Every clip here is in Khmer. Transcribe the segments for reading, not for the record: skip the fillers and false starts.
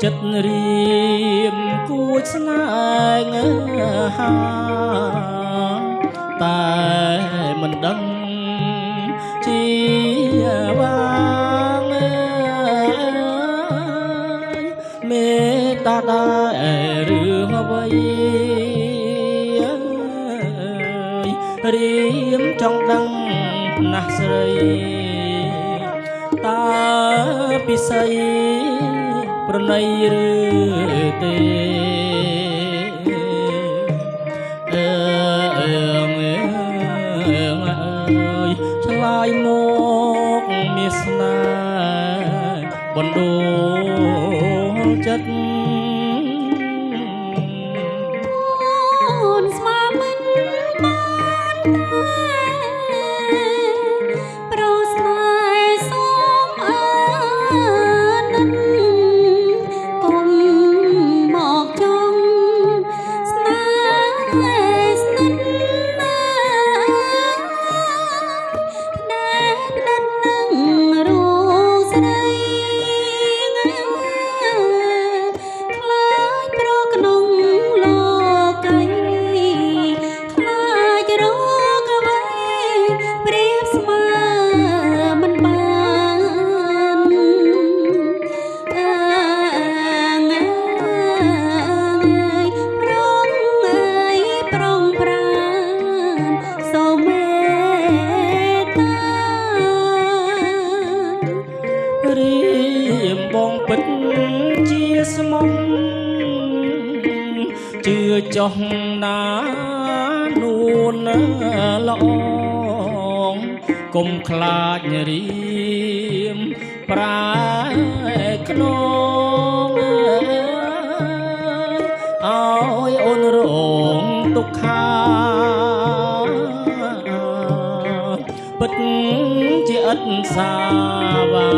ចិត្តរៀមគួចស្នេហ៍តែមិនដឹងជាវាងមេតាដែររឿងអ្វីរៀមចង់ដឹងណាស់ស្រីតើពិសីប្រណីឬទេឆ្លើយមកមានស្នេហ៍បណ្ដូលចិត្តអូនស្មាមិនបានប្រស្នេហ៍សូមអើនិនកុំមកចង់ស្នេហ៍ស្និទ្ធណាដែលផ្ដិតនឹងរូបស្រីខ្លាចប្រក្នុងលោកីខ្លាចរកអ្វីព្រៀបស្មើមិនបានអើងប្រងប្រងប្រានសូមមេត្តារៀមបងពិតជាស្មងជឿចោះណានួនល្អកុំខ្លាចរៀមប្រែខ្នងឲ្យអូនរងទុក្ខាពិតជាឥតសាវា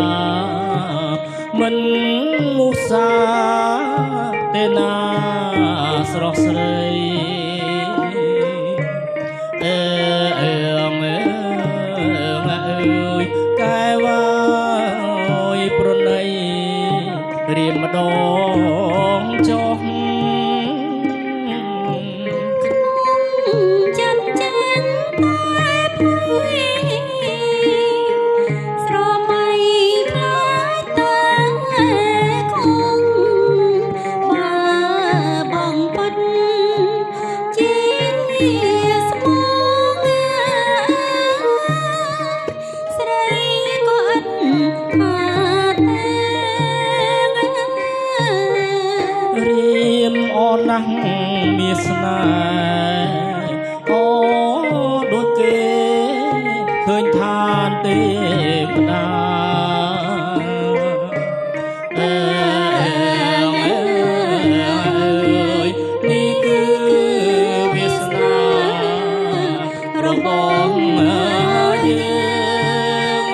មិនមុសាទេណាស្រស់ស្រីអើយកែវ៉ាយប្រណីរៀមម្ដងចុះចិត្តចាញ់តែភ័យស្រមៃខ្លាចតែគង់បើបងពិតជាស្មងស្រីក៏ឥតអាចរៀមអូនណាស់មានស្នេហ៍អូដូចគេឃើញឋានទេវតាអើយនេះគឺវាសនារបស់យើង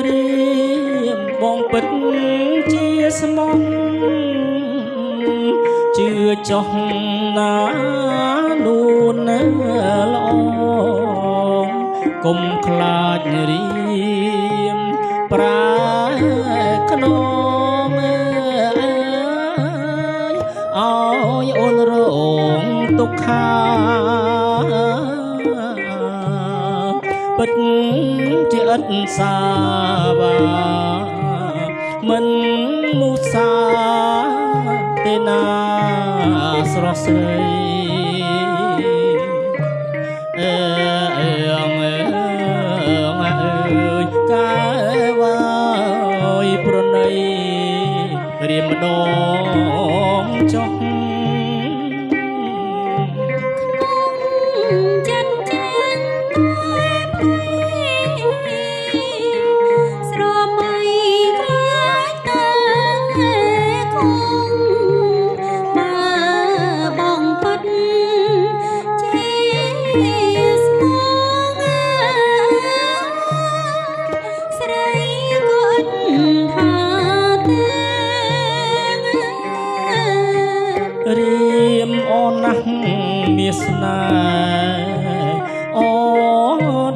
រៀមបងពិតជាស្មងជឿចោះណានួនល្អកុំខ្លាចរៀមប្រែខ្នងឲ្យអូនរងទុក្ខាពិតជាឥតសាវាមិនមុសាទេណាស្រស់ស្រីអើ ម្ដងចុះចិនចានតែភ្លីស្រមៃខ្លាចតែគង់បើបងពិតជាស្មងស្រីក៏ឥតថាទេ រៀមអូនណាស់មានស្នេហ៍អូ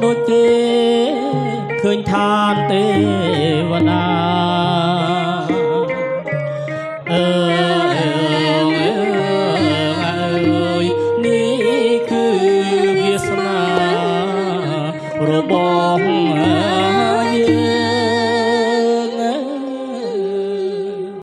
ដូចទេឃើញឋានទេវតាអើយនេះគឺវាសនារបស់